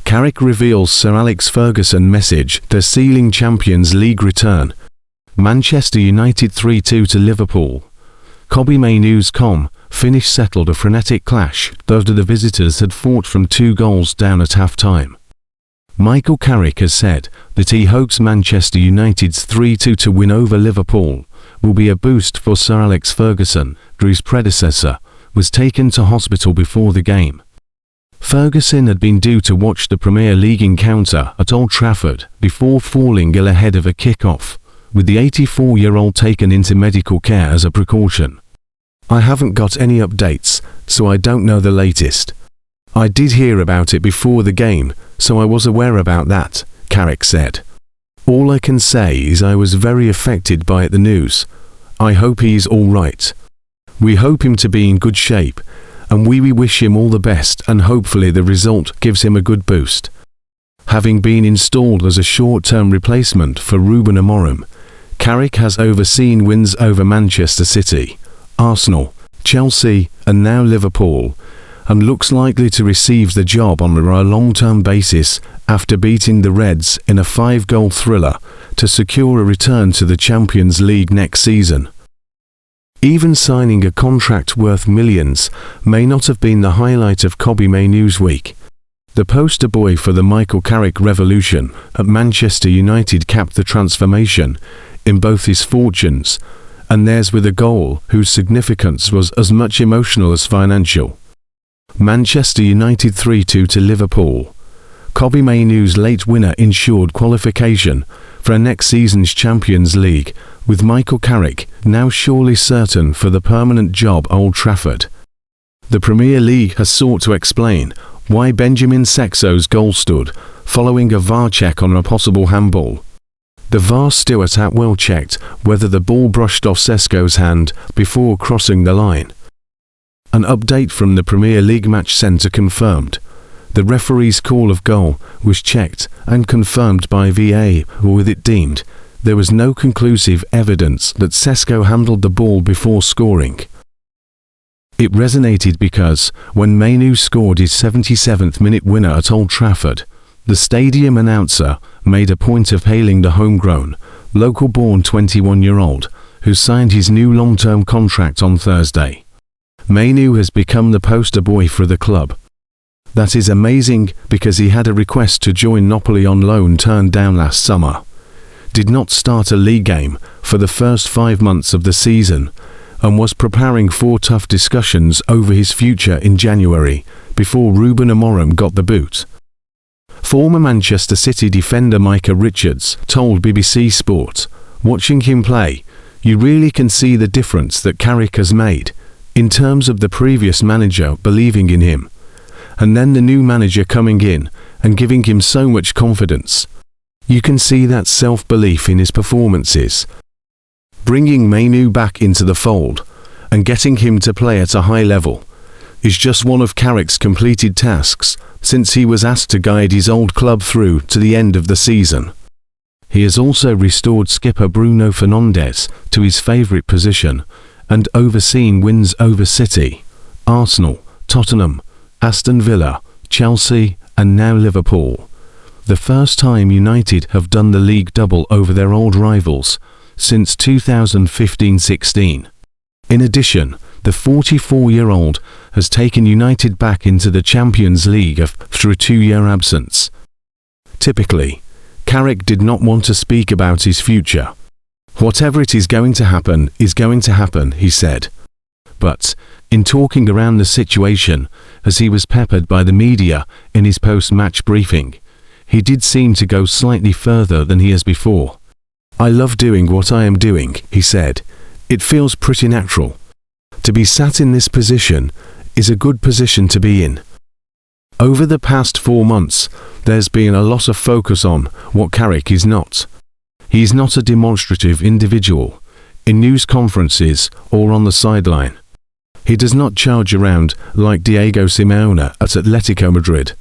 Carrick reveals Sir Alex Ferguson message to sealing Champions League return. Manchester United 3-2 to Liverpool. Cobby-Mainews.com, finish settled a frenetic clash, though the visitors had fought from 2 goals down at half-time. Michael Carrick has said that he hopes Manchester United's 3-2 win over Liverpool will be a boost for Sir Alex Ferguson, whose predecessor was taken to hospital before the game. Ferguson had been due to watch the Premier League encounter at Old Trafford before falling ill ahead of a kick-off, with the 84-year-old taken into medical care as a precaution. "I haven't got any updates, so I don't know the latest. I did hear about it before the game, so I was aware about that," Carrick said. "All I can say is I was very affected by the news. I hope he's all right. We hope him to be in good shape, and we wish him all the best, and hopefully the result gives him a good boost." Having been installed as a short-term replacement for Ruben Amorim, Carrick has overseen wins over Manchester City, Arsenal, Chelsea, and now Liverpool, and looks likely to receive the job on a long-term basis after beating the Reds in a 5-goal thriller to secure a return to the Champions League next season. Even signing a contract worth millions may not have been the highlight of Cobby-Mainews week. The poster boy for the Michael Carrick revolution at Manchester United capped the transformation in both his fortunes and theirs with a goal whose significance was as much emotional as financial. Manchester United 3-2 to Liverpool. Cobby-Mainews late winner ensured qualification for next season's Champions League, with Michael Carrick now surely certain for the permanent job at Old Trafford. The Premier League has sought to explain why Benjamin Sexo's goal stood following a VAR check on a possible handball. The VAR steward at well checked whether the ball brushed off Sesco's hand before crossing the line. An update from the Premier League Match Centre confirmed the referee's call of goal was checked and confirmed by VAR, with it deemed there was no conclusive evidence that Sesco handled the ball before scoring. It resonated because when Mainoo scored his 77th minute winner at Old Trafford, the stadium announcer made a point of hailing the homegrown, local-born 21-year-old who signed his new long-term contract on Thursday. Mainoo has become the poster boy for the club. That is amazing because he had a request to join Napoli on loan turned down last summer. Did not start a league game for the first 5 months of the season and was preparing for tough discussions over his future in January before Ruben Amorim got the boot. Former Manchester City defender Micah Richards told BBC Sport, "Watching him play, you really can see the difference that Carrick has made, in terms of the previous manager believing in him, and then the new manager coming in and giving him so much confidence. You can see that self-belief in his performances. Bringing Mainoo back into the fold and getting him to play at a high level is just one of Carrick's completed tasks since he was asked to guide his old club through to the end of the season." He has also restored skipper Bruno Fernandes to his favourite position and overseen wins over City, Arsenal, Tottenham, Aston Villa, Chelsea, and now Liverpool. The first time United have done the league double over their old rivals since 2015-16. In addition, the 44-year-old has taken United back into the Champions League after a 2-year absence. Typically, Carrick did not want to speak about his future. "Whatever it is going to happen, he said. But, in talking around the situation, as he was peppered by the media in his post-match briefing, he did seem to go slightly further than he has before. "I love doing what I am doing," he said. "It feels pretty natural. To be sat in this position is a good position to be in." Over the past 4 months, there's been a lot of focus on what Carrick is not. He is not a demonstrative individual, in news conferences or on the sideline. He does not charge around like Diego Simeone at Atletico Madrid.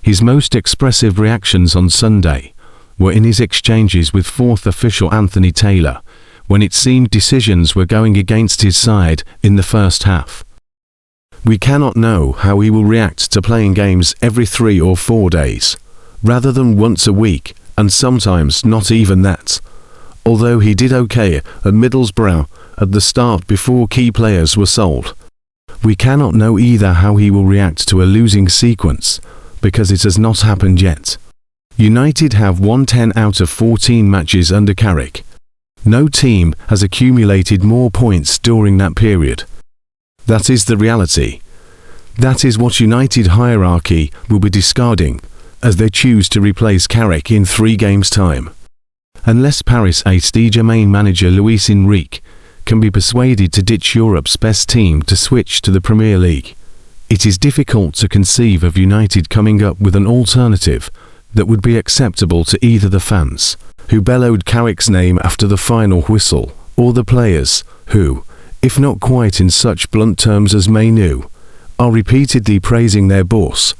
His most expressive reactions on Sunday were in his exchanges with fourth official Anthony Taylor, when it seemed decisions were going against his side in the first half. We cannot know how he will react to playing games every 3 or 4 days, rather than once a week, and sometimes not even that. Although he did okay at Middlesbrough at the start before key players were sold. We cannot know either how he will react to a losing sequence, because it has not happened yet. United have won 10 out of 14 matches under Carrick. No team has accumulated more points during that period. That is the reality. That is what United hierarchy will be discarding, as they choose to replace Carrick in 3 games' time. Unless Paris Saint-Germain manager Luis Enrique can be persuaded to ditch Europe's best team to switch to the Premier League, it is difficult to conceive of United coming up with an alternative that would be acceptable to either the fans, who bellowed Carrick's name after the final whistle, or the players, who, if not quite in such blunt terms as Manu, are repeatedly praising their boss.